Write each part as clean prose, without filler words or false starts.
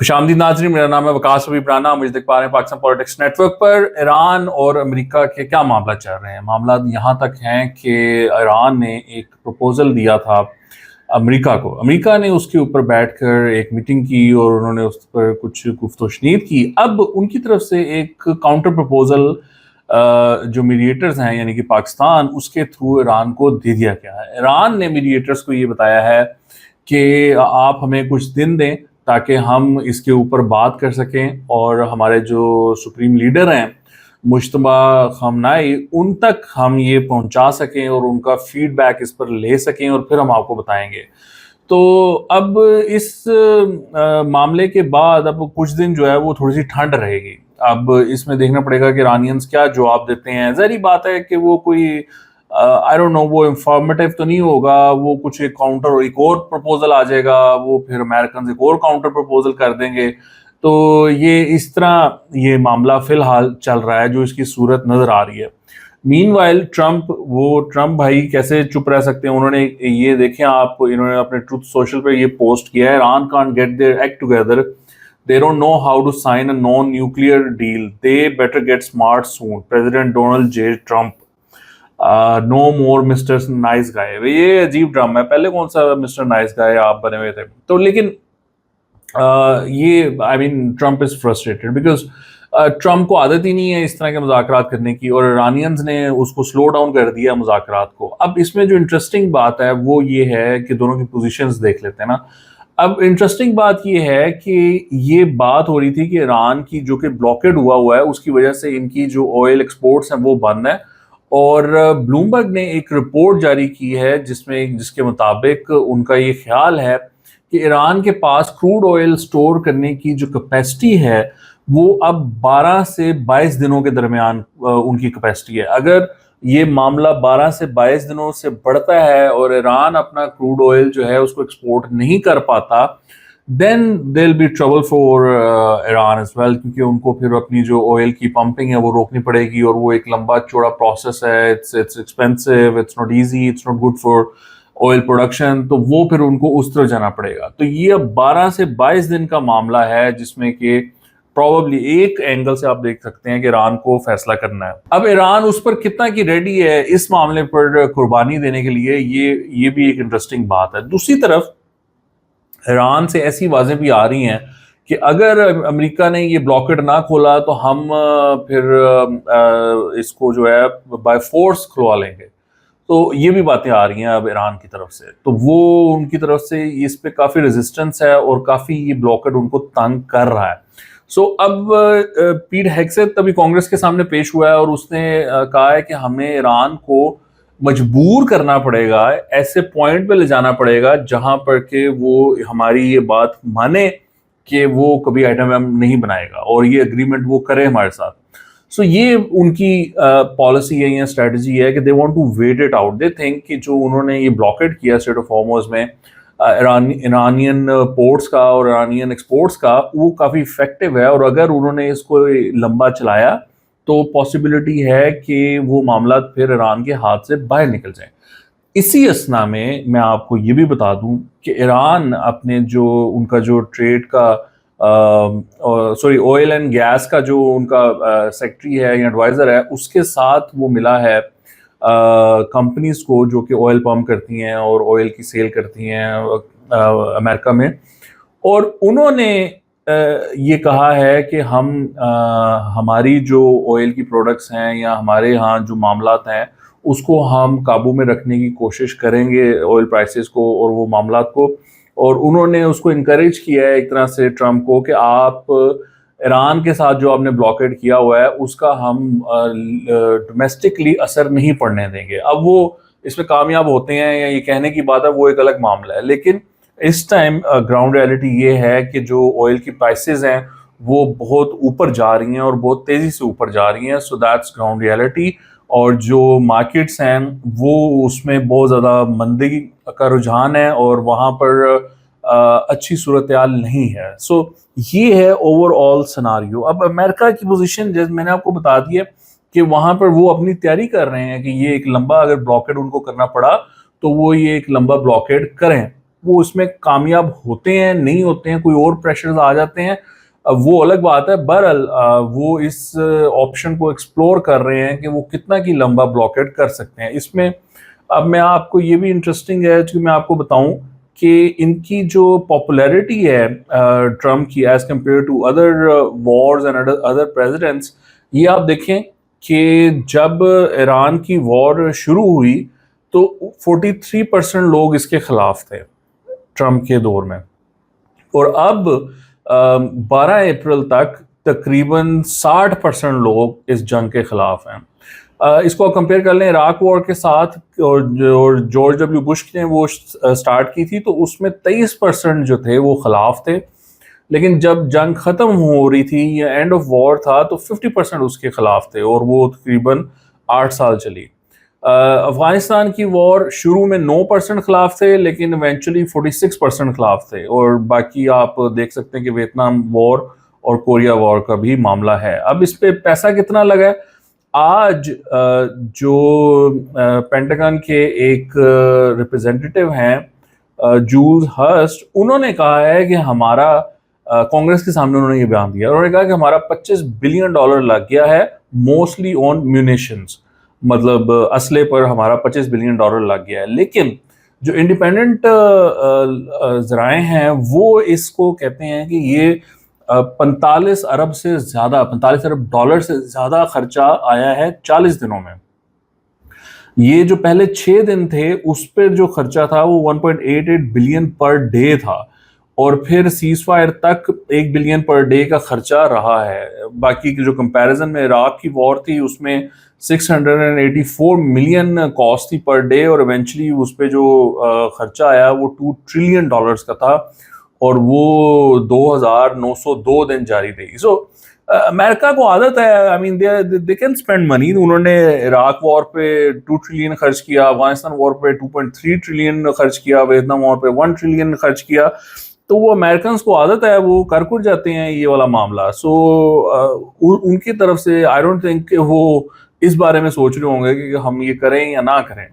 खुशामदीद नाज़रीन, मेरा नाम है वकास रबी ब्राना। मुझे देख पा रहे हैं पाकिस्तान पॉलिटिक्स नेटवर्क पर। ईरान और अमेरिका के क्या मामला चल रहे हैं। मामला यहाँ तक हैं कि ईरान ने एक प्रपोजल दिया था अमेरिका को। अमेरिका ने उसके ऊपर बैठकर एक मीटिंग की और उन्होंने उस पर कुछ गुफ्तगू की। अब उनकी तरफ से एक काउंटर प्रपोजल जो मीडिएटर्स हैं यानी कि पाकिस्तान, उसके थ्रू ईरान को दे दिया गया है। ईरान ने मीडिएटर्स को ये बताया है कि आप हमें कुछ दिन दें ताकि हम इसके ऊपर बात कर सकें और हमारे जो सुप्रीम लीडर हैं मुश्तबा खamenei, उन तक हम ये पहुंचा सकें और उनका फीडबैक इस पर ले सकें और फिर हम आपको बताएंगे। तो अब इस मामले के बाद अब कुछ दिन जो है वो थोड़ी सी ठंड रहेगी। अब इसमें देखना पड़ेगा कि ईरानियंस क्या जवाब देते हैं। ज़ाहिर बात है कि वो कोई आई डोंट नो, वो इंफॉर्मेटिव तो नहीं होगा, वो कुछ एक काउंटर एक और प्रपोजल आ जाएगा, वो फिर अमेरिकन एक और काउंटर प्रपोजल कर देंगे। तो ये इस तरह ये मामला फिलहाल चल रहा है जो इसकी सूरत नज़र आ रही है। मीनवाइल ट्रम्प भाई कैसे चुप रह सकते हैं। उन्होंने ये देखें आप, इन्होंने अपने ट्रूथ सोशल पे ये पोस्ट किया है, Iran can't get their act together, they don't know how to sign a non-nuclear deal, they better get smart soon, President Donald J. Trump, no more mister nice guy. ये अजीब drama है, पहले कौन सा mister nice गाय आप बने हुए थे। तो लेकिन ये I mean Trump is frustrated because Trump को आदत ही नहीं है इस तरह के मुज़ाकरात करने की, और ईरानियंस ने उसको स्लो डाउन कर दिया मुज़ाकरात को। अब इसमें जो इंटरेस्टिंग बात है वो ये है कि दोनों की पोजीशंस देख लेते हैं ना। अब इंटरेस्टिंग बात ये है कि ये बात हो रही थी कि ईरान की जो कि ब्लॉकेड हुआ है उसकी वजह से इनकी जो ऑयल एक्सपोर्ट्स हैं वो बंद है। और ब्लूमबर्ग ने एक रिपोर्ट जारी की है जिसके मुताबिक उनका ये ख्याल है कि ईरान के पास क्रूड ऑयल स्टोर करने की जो कैपेसिटी है वो अब 12 से 22 दिनों के दरमियान उनकी कैपेसिटी है। अगर ये मामला 12 से 22 दिनों से बढ़ता है और ईरान अपना क्रूड ऑयल जो है उसको एक्सपोर्ट नहीं कर पाता, then there be trouble for Iran as well, क्योंकि उनको फिर अपनी जो ऑयल की पंपिंग है वो रोकनी पड़ेगी और वो एक लंबा चौड़ा प्रोसेस है। It's expensive, it's not easy, it's not good for oil production. तो वो फिर उनको उस तरफ जाना पड़ेगा। तो ये अब 12 से 22 दिन का मामला है जिसमें कि प्रॉबली एक एंगल से आप देख सकते हैं कि ईरान को फैसला करना है। अब ईरान उस पर कितना की रेडी है इस मामले पर कुर्बानी देने के लिए, ये भी एक इंटरेस्टिंग बात है। दूसरी तरफ ईरान से ऐसी आवाज़ें भी आ रही हैं कि अगर अमेरिका ने ये ब्लॉकेड ना खोला तो हम फिर इसको जो है बाय फोर्स खुलवा लेंगे। तो ये भी बातें आ रही हैं अब ईरान की तरफ से। तो वो उनकी तरफ से इस पे काफ़ी रेजिस्टेंस है और काफ़ी ये ब्लॉकेड उनको तंग कर रहा है। सो अब पीट हेग्सेथ अभी कांग्रेस के सामने पेश हुआ है और उसने कहा है कि हमें ईरान को मजबूर करना पड़ेगा, ऐसे पॉइंट पे ले जाना पड़ेगा जहां पर के वो हमारी ये बात माने कि वो कभी आइटम बम नहीं बनाएगा और ये एग्रीमेंट वो करे हमारे साथ। सो ये उनकी पॉलिसी है या स्ट्रेटजी है कि they want to wait it out. They think कि जो उन्होंने ये ब्लॉकेड किया स्टेट ऑफ हॉर्मुज़ में ईरानियन पोर्ट्स का और ईरानियन एक्सपोर्ट्स का, वो काफ़ी इफेक्टिव है। और अगर उन्होंने इसको लंबा चलाया तो पॉसिबिलिटी है कि वो मामला फिर ईरान के हाथ से बाहर निकल जाए। इसी असना में मैं आपको ये भी बता दूं कि ईरान अपने जो उनका जो ट्रेड का ऑयल एंड गैस का जो उनका सेक्रेटरी है या एडवाइज़र है, उसके साथ वो मिला है कंपनीज को जो कि ऑयल पंप करती हैं और ऑयल की सेल करती हैं अमेरिका में। और उन्होंने ये कहा है कि हम हमारी जो ऑयल की प्रोडक्ट्स हैं या हमारे यहाँ जो मामलात हैं उसको हम काबू में रखने की कोशिश करेंगे, ऑयल प्राइसेस को और वो मामलात को। और उन्होंने उसको इनकरेज किया है एक तरह से ट्रम्प को कि आप ईरान के साथ जो आपने ब्लॉकेड किया हुआ है उसका हम डोमेस्टिकली असर नहीं पड़ने देंगे। अब वो इसमें कामयाब होते हैं या ये कहने की बात है वो एक अलग मामला है, लेकिन इस टाइम ग्राउंड रियलिटी ये है कि जो ऑयल की प्राइसेस हैं वो बहुत ऊपर जा रही हैं और बहुत तेज़ी से ऊपर जा रही हैं। So that's ground reality. और जो मार्केट्स हैं वो उसमें बहुत ज़्यादा मंदी का रुझान है और वहाँ पर अच्छी सूरत हाल नहीं है। सो ये है ओवरऑल सिनारियो। अब अमेरिका की पोजीशन जैसे मैंने आपको बता दिया कि वहाँ पर वो अपनी तैयारी कर रहे हैं कि ये एक लंबा अगर ब्लॉकेड उनको करना पड़ा तो वो ये एक लंबा ब्लॉकेड करें। वो उसमें कामयाब होते हैं, नहीं होते हैं, कोई और प्रेशर्स आ जाते हैं, वो अलग बात है। बहरहाल वो इस ऑप्शन को एक्सप्लोर कर रहे हैं कि वो कितना की लंबा ब्लॉकेट कर सकते हैं इसमें। अब मैं आपको ये भी इंटरेस्टिंग है कि मैं आपको बताऊं कि इनकी जो पॉपुलैरिटी है ट्रम्प की as compared to other wars and other presidents, ये आप देखें कि जब ईरान की वॉर शुरू हुई तो 43% लोग इसके खिलाफ थे ट्रम्प के दौर में, और अब 12 अप्रैल तक तकरीबन 60% लोग इस जंग के खिलाफ हैं। इसको कंपेयर कर लें इराक वॉर के साथ, और जो जॉर्ज डब्ल्यू बुश ने वो स्टार्ट की थी तो उसमें 23% जो थे वो खिलाफ थे, लेकिन जब जंग ख़त्म हो रही थी या एंड ऑफ वॉर था तो 50% उसके खिलाफ थे, और वो तकरीबन 8 साल चली। अफगानिस्तान की वॉर शुरू में 9% खिलाफ थे, लेकिन इवेंचुअली 46% खिलाफ थे, और बाकी आप देख सकते हैं कि वियतनाम वॉर और कोरिया वॉर का भी मामला है। अब इस पे पैसा कितना लगा है? आज जो पेंटागन के एक रिप्रेजेंटेटिव हैं जूल्स हर्स्ट, उन्होंने कहा है कि हमारा कांग्रेस के सामने उन्होंने ये बयान दिया, उन्होंने कहा कि हमारा $25 बिलियन लग गया है, मोस्टली ऑन म्यूनिशंस, मतलब असले पर हमारा $25 बिलियन लग गया है। लेकिन जो इंडिपेंडेंट जराए हैं वो इसको कहते हैं कि ये 45 अरब से ज़्यादा, $45 अरब से ज़्यादा खर्चा आया है 40 दिनों में। ये जो पहले 6 दिन थे उस पर जो खर्चा था वो 1.88 बिलियन पर डे था, और फिर सीज फायर तक 1 बिलियन पर डे का खर्चा रहा है। बाकी की जो कंपैरिजन में इराक की वॉर थी उसमें 684 मिलियन कॉस्ट थी पर डे, और इवेंचुअली उस पर जो खर्चा आया वो $2 ट्रिलियन का था, और वो 2902 दिन जारी रही। सो अमेरिका को आदत है, I mean they can spend money. उन्होंने इराक वॉर पे 2 ट्रिलियन खर्च किया, अफगानिस्तान वॉर पे 2.3 ट्रिलियन खर्च किया, वियतनाम वॉर पे 1 ट्रिलियन खर्च किया। तो वो अमेरिकन को आदत है, वो कर कुट जाते हैं ये वाला मामला। सो उनकी तरफ से आई डोंट थिंक वो इस बारे में सोच रहे होंगे कि हम ये करें या ना करें।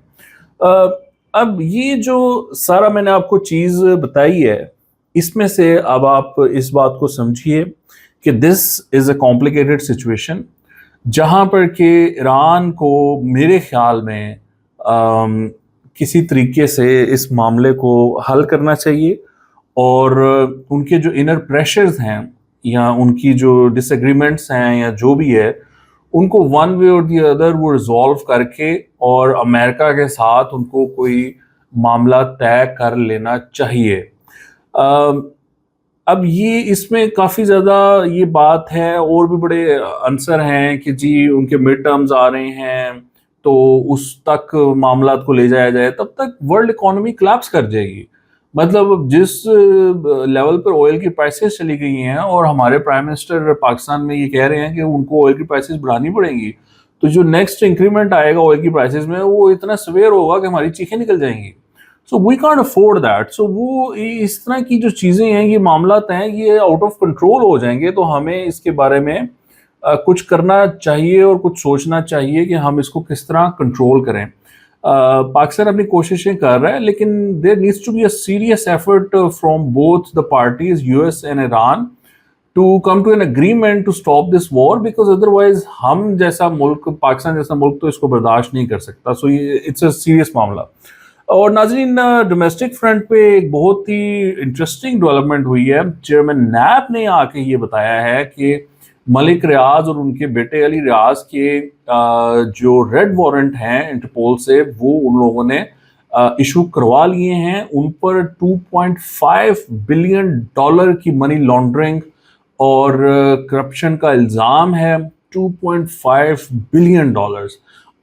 अब ये जो सारा मैंने आपको चीज़ बताई है, इसमें से अब आप इस बात को समझिए कि this is a complicated situation, जहाँ पर कि ईरान को मेरे ख्याल में किसी तरीके से इस मामले को हल करना चाहिए, और उनके जो इनर प्रेशर्स हैं या उनकी जो डिसएग्रीमेंट्स हैं या जो भी है, उनको वन वे और दी अदर वो रिजॉल्व करके और अमेरिका के साथ उनको कोई मामला तय कर लेना चाहिए। अब ये इसमें काफ़ी ज़्यादा ये बात है, और भी बड़े आंसर हैं कि जी उनके मिड टर्म्स आ रहे हैं तो उस तक मामला को ले जाया जाए, तब तक वर्ल्ड इकोनॉमी कोलैप्स कर जाएगी। मतलब जिस लेवल पर ऑयल की प्राइसेस चली गई हैं, और हमारे प्राइम मिनिस्टर पाकिस्तान में ये कह रहे हैं कि उनको ऑयल की प्राइसेस बढ़ानी पड़ेंगी, तो जो नेक्स्ट इंक्रीमेंट आएगा ऑयल की प्राइसेस में वो इतना सवेयर होगा कि हमारी चीखें निकल जाएंगी। So we can't afford that. So वो इस तरह की जो चीज़ें हैं, ये मामला हैं, ये आउट ऑफ कंट्रोल हो जाएंगे, तो हमें इसके बारे में कुछ करना चाहिए और कुछ सोचना चाहिए कि हम इसको किस तरह कंट्रोल करें। पाकिस्तान अपनी कोशिशें कर रहा है, लेकिन there needs to be a serious effort from both the parties, US and Iran, to come to an agreement to stop this war, because otherwise हम जैसा मुल्क, पाकिस्तान जैसा मुल्क तो इसको बर्दाश्त नहीं कर सकता। सो इट्स अ सीरियस मामला। और नाज़रीन, डोमेस्टिक फ्रंट पे एक बहुत ही इंटरेस्टिंग डेवलपमेंट हुई है। चेयरमैन नैब ने आके ये बताया है कि मलिक रियाज और उनके बेटे अली रियाज के जो रेड वारंट हैं इंटरपोल से, वो उन लोगों ने इशू करवा लिए हैं। उन पर $2.5 बिलियन की मनी लॉन्ड्रिंग और करप्शन का इल्ज़ाम है। $2.5 बिलियन।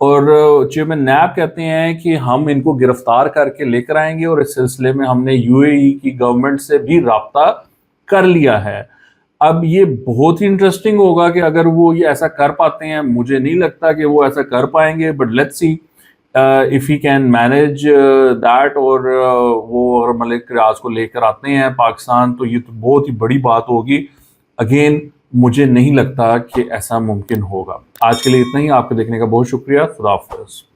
और चेयरमैन नैब कहते हैं कि हम इनको गिरफ्तार करके लेकर आएंगे, और इस सिलसिले में हमने यूएई की गवर्नमेंट से भी राब्ता कर लिया है। अब ये बहुत ही इंटरेस्टिंग होगा कि अगर वो ये ऐसा कर पाते हैं। मुझे नहीं लगता कि वो ऐसा कर पाएंगे, but let's see if he can manage that, और वो अगर मलिक रियाज को लेकर आते हैं पाकिस्तान, तो ये तो बहुत ही बड़ी बात होगी। अगेन, मुझे नहीं लगता कि ऐसा मुमकिन होगा। आज के लिए इतना ही। आपको देखने का बहुत शुक्रिया। खुदा हाफ़िज़।